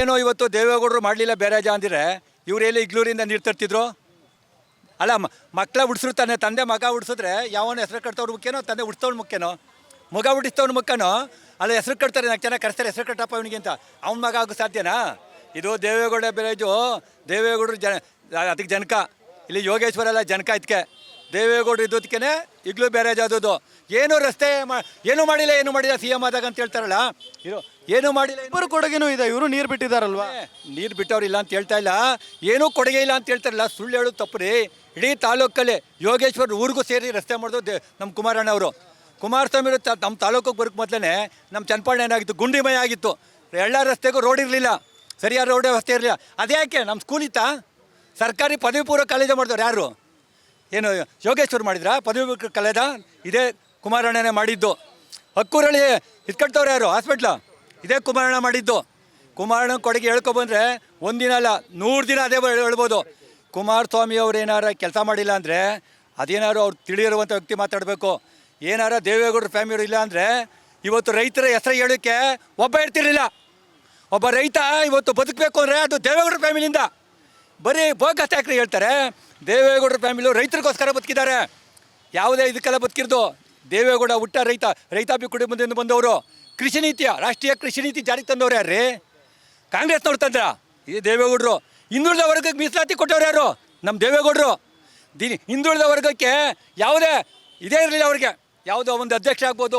ಏನೋ ಇವತ್ತು ದೇವೇಗೌಡರು ಮಾಡಲಿಲ್ಲ ಬೇರೆ ಅಂದರೆ ಇವರೆಲ್ಲಿ ಇಗ್ಲೂರಿಂದ ನೀರು ತರ್ತಿದ್ರು. ಅಲ್ಲ ಮಕ್ಕಳ ಉಡ್ಸಿರ್ತಾನೆ, ತಂದೆ ಮಗ ಉಡ್ಸಿದ್ರೆ ಯಾವನ ಹೆಸರು ಕಟ್ತವ್ರು ಮುಖ್ಯನೋ, ತಂದೆ ಉಡ್ಸ್ತವ್ರು ಮುಖ್ಯನೋ, ಮಗ ಉಡಿಸ್ತವ್ರು ಮುಖ್ಯನೋ? ಅಲ್ಲ ಹೆಸರು ಕಟ್ತಾರೆ, ನಾಲ್ಕು ಜನ ಕರೆಸ್ತಾರೆ, ಹೆಸರು ಕಟ್ಟಪ್ಪ ಇವನಿಗೆ ಅಂತ. ಅವ್ನ ಮಗ ಆಗೋ ಸಾಧ್ಯನಾ? ಇದು ದೇವೇಗೌಡ ಬೇರೇಜು. ದೇವೇಗೌಡರು ಅದಕ್ಕೆ ಜನಕ. ಇಲ್ಲಿ ಯೋಗೇಶ್ವರ ಎಲ್ಲ ಜನಕ ಇದಕ್ಕೆ. ದೇವೇಗೌಡರು ಇದ್ದದಕ್ಕೇ ಈಗಲೂ ಬೇರೇಜ್ ಆದದ್ದು. ಏನು ರಸ್ತೆ ಏನೂ ಮಾಡಿಲ್ಲ ಸಿ ಎಮ್ ಆದಾಗ ಅಂತ ಹೇಳ್ತಾರಲ್ಲ, ಇದು ಏನೂ ಮಾಡಿಲ್ಲ. ಇಬ್ಬರು ಕೊಡುಗೆನೂ ಇದೆ, ಇವರು ನೀರು ಬಿಟ್ಟಿದ್ದಾರಲ್ವಾ? ನೀರು ಬಿಟ್ಟವ್ರಿಲ್ಲ ಅಂತ ಹೇಳ್ತಾ ಇಲ್ಲ, ಏನೂ ಕೊಡುಗೆ ಇಲ್ಲ ಅಂತ ಹೇಳ್ತಾರಲ್ಲ, ಸುಳ್ಳು ಹೇಳೋದು ತಪ್ಪು ರೀ. ಇಡೀ ತಾಲೂಕಲ್ಲಿ ಯೋಗೇಶ್ವರ ಊರಿಗೂ ಸೇರಿ ರಸ್ತೆ ಮಾಡಿದ್ರು ನಮ್ಮ ಕುಮಾರಣ್ಣ ಅವರು. ಕುಮಾರಸ್ವಾಮಿ ನಮ್ಮ ತಾಲೂಕಿಗೆ ಬರೋಕ್ಕೆ ಮೊದಲೇ ನಮ್ಮ ಚನ್ನಪಟ್ಟಣ ಏನಾಗಿತ್ತು, ಗುಂಡಿಮಯ ಆಗಿತ್ತು. ಎಲ್ಲ ರಸ್ತೆಗೂ ರೋಡ್ ಇರಲಿಲ್ಲ, ಸರಿಯಾದ ರೋಡ್ ವ್ಯವಸ್ಥೆ ಇರಲಿಲ್ಲ. ಅದೇ ಯಾಕೆ ನಮ್ಮ ಸ್ಕೂಲ್ ಇತ್ತಾ? ಸರ್ಕಾರಿ ಪದವಿ ಪೂರ್ವ ಕಾಲೇಜು ಮಾಡಿದವ್ರು ಯಾರು? ಏನು ಯೋಗೇಶ್ವರ್ ಮಾಡಿದ್ರಾ ಪದವಿ ಪೂರ್ವ ಕಾಲೇಜ? ಇದೇ ಕುಮಾರಣ್ಣನೇ ಮಾಡಿದ್ದು. ಹಕ್ಕೂರಲ್ಲಿ ಇಟ್ಕೊಳ್ತವ್ರು ಯಾರು ಹಾಸ್ಪಿಟ್ಲ? ಇದೇ ಕುಮಾರಣ್ಣ ಮಾಡಿದ್ದು. ಕುಮಾರಣ್ಣ ಕೊಡುಗೆ ಹೇಳ್ಕೊಬಂದರೆ ಒಂದಿನ ಅಲ್ಲ 100 ದಿನ ಅದೇ ಹೇಳ್ಬೋದು. ಕುಮಾರಸ್ವಾಮಿ ಅವ್ರು ಏನಾರ ಕೆಲಸ ಮಾಡಿಲ್ಲ ಅಂದರೆ ಅದೇನಾರು ಅವ್ರು ತಿಳಿಯಿರುವಂಥ ವ್ಯಕ್ತಿ ಮಾತಾಡಬೇಕು. ಏನಾರ ದೇವೇಗೌಡರ ಫ್ಯಾಮಿಲಿ ಇಲ್ಲ ಅಂದರೆ ಇವತ್ತು ರೈತರ ಹೆಸರು ಹೇಳೋಕ್ಕೆ ಒಬ್ಬ ಇರ್ತಿರಲಿಲ್ಲ. ಒಬ್ಬ ರೈತ ಇವತ್ತು ಬದುಕಬೇಕು ಅಂದರೆ ಅದು ದೇವೇಗೌಡರ ಫ್ಯಾಮಿಲಿಯಿಂದ. ಬರೀ ಬೋಗಸ್ ಯಾಕ್ರಿ ಹೇಳ್ತಾರೆ? ದೇವೇಗೌಡರ ಫ್ಯಾಮಿಲಿ ರೈತರಿಗೋಸ್ಕರ ಬದುಕಿದ್ದಾರೆ. ಯಾವುದೇ ಇದಕ್ಕೆಲ್ಲ ಬದುಕಿರೋದು ದೇವೇಗೌಡ ಹುಟ್ಟ ರೈತಾಪಿ ಕುಟುಂಬದಿಂದ ಬಂದವರು. ಕೃಷಿ ನೀತಿಯ ರಾಷ್ಟ್ರೀಯ ಕೃಷಿ ನೀತಿ ಜಾರಿಗೆ ತಂದವ್ರು ಯಾರ್ರೀ? ಕಾಂಗ್ರೆಸ್ನವ್ರು ತಂದ್ರ? ಇದು ದೇವೇಗೌಡರು. ಹಿಂದುಳಿದ ವರ್ಗಕ್ಕೆ ಮೀಸಲಾತಿ ಕೊಟ್ಟವ್ರು ಯಾರು? ನಮ್ಮ ದೇವೇಗೌಡರು. ಹಿಂದುಳಿದ ವರ್ಗಕ್ಕೆ ಯಾವುದೇ ಇದೇ ಇರಲಿಲ್ಲ ಅವ್ರಿಗೆ. ಯಾವುದೋ ಒಂದು ಅಧ್ಯಕ್ಷ ಆಗ್ಬೋದು,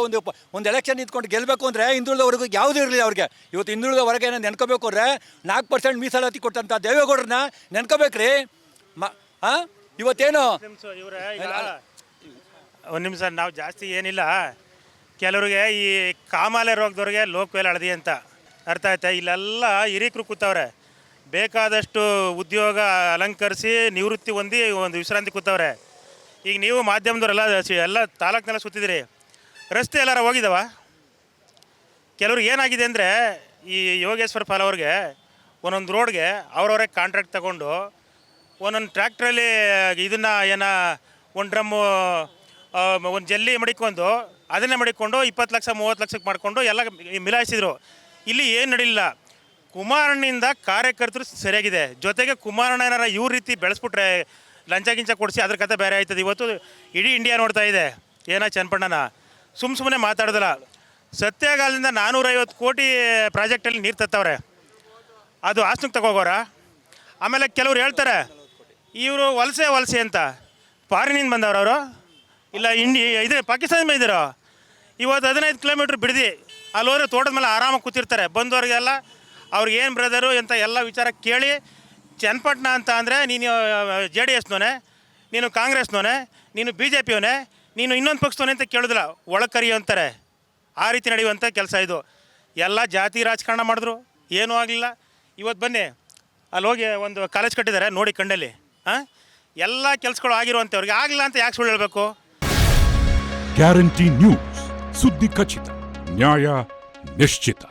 ಒಂದು ಎಲೆಕ್ಷನ್ ನಿಂತ್ಕೊಂಡು ಗೆಲ್ಲಬೇಕು ಅಂದರೆ ಹಿಂದುಳಿದ ವರ್ಗಕ್ಕೆ ಯಾವುದೂ ಇರಲಿಲ್ಲ ಅವ್ರಿಗೆ. ಇವತ್ತು ಹಿಂದುಳಿದ ವರ್ಗ ಏನೋ ನೆನ್ಕೋಬೇಕು ಅಂದರೆ 4% ಮೀಸಲಾತಿ ಕೊಟ್ಟಂಥ ದೇವೇಗೌಡರನ್ನ ನೆನ್ಕೋಬೇಕ್ರಿ. ಇವತ್ತೇನು ಒಂದು ನಿಮಿಷ, ನಾವು ಜಾಸ್ತಿ ಏನಿಲ್ಲ. ಕೆಲವ್ರಿಗೆ ಈ ಕಾಮಾಲೆ ರೋಗದವ್ರಿಗೆ ಲೋಕವೇಲ್ ಹಳದಿ ಅಂತ ಅರ್ಥ ಆಯ್ತಾ? ಇಲ್ಲೆಲ್ಲ ಹಿರೀಕರು ಕೂತವ್ರೆ, ಬೇಕಾದಷ್ಟು ಉದ್ಯೋಗ ಅಲಂಕರಿಸಿ ನಿವೃತ್ತಿ ಹೊಂದಿ ಒಂದು ವಿಶ್ರಾಂತಿ ಕೂತವ್ರೆ. ಈಗ ನೀವು ಮಾಧ್ಯಮದವರೆಲ್ಲ ಎಲ್ಲ ತಾಲೂಕಿನೆಲ್ಲ ಸುತ್ತಿದಿರಿ, ರಸ್ತೆ ಎಲ್ಲಾರ ಹೋಗಿದ್ದಾವ? ಕೆಲವ್ರಿಗೆ ಏನಾಗಿದೆ ಅಂದರೆ ಈ ಯೋಗೇಶ್ವರ ಪಾಲ್ ಅವ್ರಿಗೆ ಒಂದೊಂದು ರೋಡ್ಗೆ ಅವ್ರವರೇ ಕಾಂಟ್ರಾಕ್ಟ್ ತಗೊಂಡು ಒಂದೊಂದು ಟ್ರ್ಯಾಕ್ಟ್ರಲ್ಲಿ ಇದನ್ನು ಒಂದು ಡ್ರಮ್ಮು ಒಂದು ಜಲ್ಲಿ ಮಡಿಕೊಂಡು ಅದನ್ನೇ ಮಡಿಕೊಂಡು 20 ಲಕ್ಷ 30 ಲಕ್ಷಕ್ಕೆ ಮಾಡಿಕೊಂಡು ಎಲ್ಲ ಮಿಲಾಯಿಸಿದ್ರು. ಇಲ್ಲಿ ಏನು ನಡೀಲಿಲ್ಲ. ಕುಮಾರಣ್ಣಿಂದ ಕಾರ್ಯಕರ್ತರು ಸರಿಯಾಗಿದೆ, ಜೊತೆಗೆ ಕುಮಾರಣ್ಣ ಏನಾರ ಇವ್ರ ರೀತಿ ಬೆಳೆಸ್ಬಿಟ್ರೆ ಲಂಚ ಗಿಂಚ ಕೊಡಿಸಿ ಅದ್ರ ಕತೆ ಬೇರೆ ಆಯ್ತದೆ. ಇವತ್ತು ಇಡೀ ಇಂಡಿಯಾ ನೋಡ್ತಾ ಇದೆ ಚನ್ನಪಣ್ಣನ ಸುಮ್ಮನೆ ಮಾತಾಡೋದಿಲ್ಲ. ಸತ್ಯಗಾಲದಿಂದ 450 ಕೋಟಿ ಪ್ರಾಜೆಕ್ಟಲ್ಲಿ ನೀರು ತತ್ತವ್ರೆ, ಅದು ಆಸ್ತಿಗೆ ತಗೋಗೋರ. ಆಮೇಲೆ ಕೆಲವ್ರು ಹೇಳ್ತಾರೆ ಇವರು ವಲಸೆ ಅಂತ. ಫಾರಿನಿಂದ ಬಂದವರು ಅವರು, ಇಲ್ಲ ಇದು ಪಾಕಿಸ್ತಾನದಿಂದ ಬಂದಿರೋ. ಇವತ್ತು 15 ಕಿಲೋಮೀಟ್ರ್ ಬಿಡ್ದು ಅಲ್ಲಿ ಹೋದ್ರೆ ತೋಟದ ಮೇಲೆ ಆರಾಮಾಗಿ ಕೂತಿರ್ತಾರೆ. ಬಂದವ್ರಿಗೆಲ್ಲ ಅವ್ರಿಗೆ ಏನು ಬ್ರದರು ಅಂತ ಎಲ್ಲ ವಿಚಾರ ಕೇಳಿ, ಚನ್ನಪಟ್ಟಣ ಅಂತ ಅಂದರೆ ನೀನು JDSನವನೇ, ನೀನು ಕಾಂಗ್ರೆಸ್ನವನೇ, ನೀನು BJPಯವನೇ, ನೀನು ಇನ್ನೊಂದು ಪಕ್ಷದವನೇ ಅಂತ ಕೇಳೋದಿಲ್ಲ, ಒಳಗೆ ಕರಿಯೋ ಅಂತಾರೆ. ಆ ರೀತಿ ನಡೆಯುವಂಥ ಕೆಲಸ ಇದು. ಎಲ್ಲ ಜಾತಿ ರಾಜಕಾರಣ ಮಾಡಿದ್ರು, ಏನೂ ಆಗಲಿಲ್ಲ. ಇವತ್ತು ಬನ್ನಿ ಅಲ್ಲಿ ಹೋಗಿ ಒಂದು ಕಾಲೇಜ್ ಕಟ್ಟಿದ್ದಾರೆ ನೋಡಿ ಕಣ್ಣಲ್ಲಿ. ಎಲ್ಲ ಕೆಲಸಗಳು ಆಗಿರುವಂಥವ್ರಿಗೆ ಆಗಲಿಲ್ಲ ಅಂತ ಯಾಕೆ ಸುಳ್ಳು ಹೇಳಬೇಕು? ಗ್ಯಾರಂಟಿ ನ್ಯೂಸ್, ಸುದ್ದಿ ಖಚಿತ, ನ್ಯಾಯ ನಿಶ್ಚಿತ.